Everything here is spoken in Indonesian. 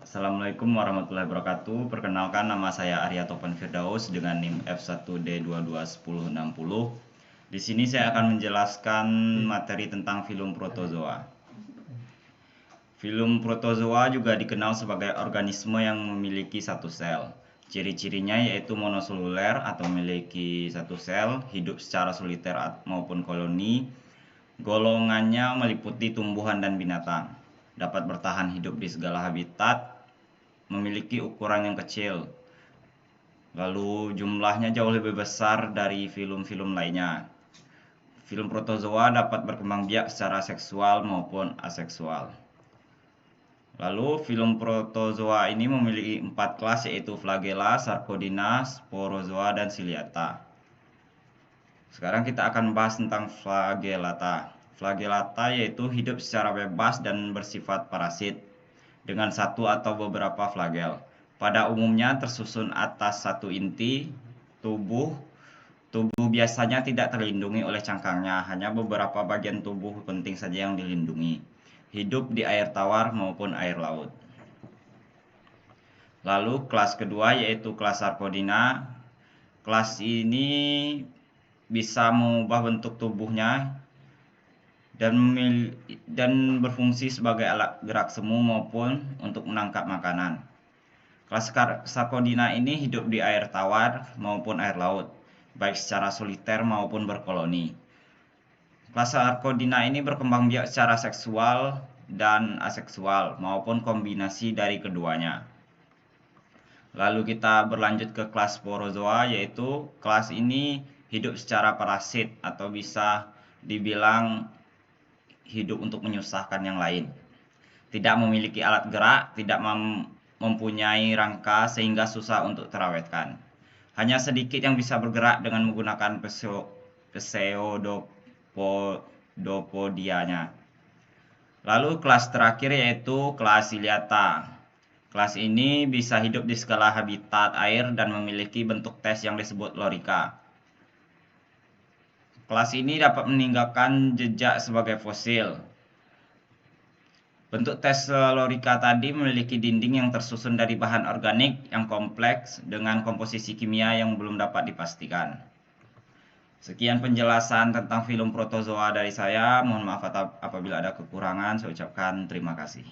Assalamualaikum warahmatullahi wabarakatuh. Perkenalkan, nama saya Arya Topan Firdaus dengan NIM F1D221060. Di sini saya akan menjelaskan materi tentang filum protozoa. Filum protozoa juga dikenal sebagai organisme yang memiliki satu sel. Ciri-cirinya yaitu monoseluler atau memiliki satu sel, hidup secara soliter maupun koloni. Golongannya meliputi tumbuhan dan binatang. Dapat bertahan hidup di segala habitat, memiliki ukuran yang kecil. Lalu jumlahnya jauh lebih besar dari filum-filum lainnya. Filum protozoa dapat berkembang biak secara seksual maupun aseksual. Lalu filum protozoa ini memiliki 4 kelas, yaitu flagella, sarcodina, sporozoa, dan ciliata. Sekarang kita akan bahas tentang flagellata. Flagellata yaitu hidup secara bebas dan bersifat parasit dengan satu atau beberapa flagel. Pada umumnya tersusun atas satu inti tubuh. Tubuh biasanya tidak terlindungi oleh cangkangnya, hanya beberapa bagian tubuh penting saja yang dilindungi. Hidup di air tawar maupun air laut. Lalu kelas kedua yaitu kelas sarcodina. Kelas ini bisa mengubah bentuk tubuhnya dan berfungsi sebagai alat gerak semu maupun untuk menangkap makanan. Kelas sarcodina ini hidup di air tawar maupun air laut, baik secara soliter maupun berkoloni. Kelas sarcodina ini berkembang biak secara seksual dan aseksual maupun kombinasi dari keduanya. Lalu kita berlanjut ke kelas sporozoa, yaitu kelas ini hidup secara parasit atau bisa dibilang hidup untuk menyusahkan yang lain. Tidak memiliki alat gerak, tidak mempunyai rangka sehingga susah untuk terawetkan. Hanya sedikit yang bisa bergerak dengan menggunakan pseudopodianya. Lalu kelas terakhir yaitu kelas ciliata. Kelas ini bisa hidup di segala habitat air dan memiliki bentuk tes yang disebut lorika. Kelas ini dapat meninggalkan jejak sebagai fosil. Bentuk tes lorika tadi memiliki dinding yang tersusun dari bahan organik yang kompleks dengan komposisi kimia yang belum dapat dipastikan. Sekian penjelasan tentang filum protozoa dari saya. Mohon maaf apabila ada kekurangan. Saya ucapkan terima kasih.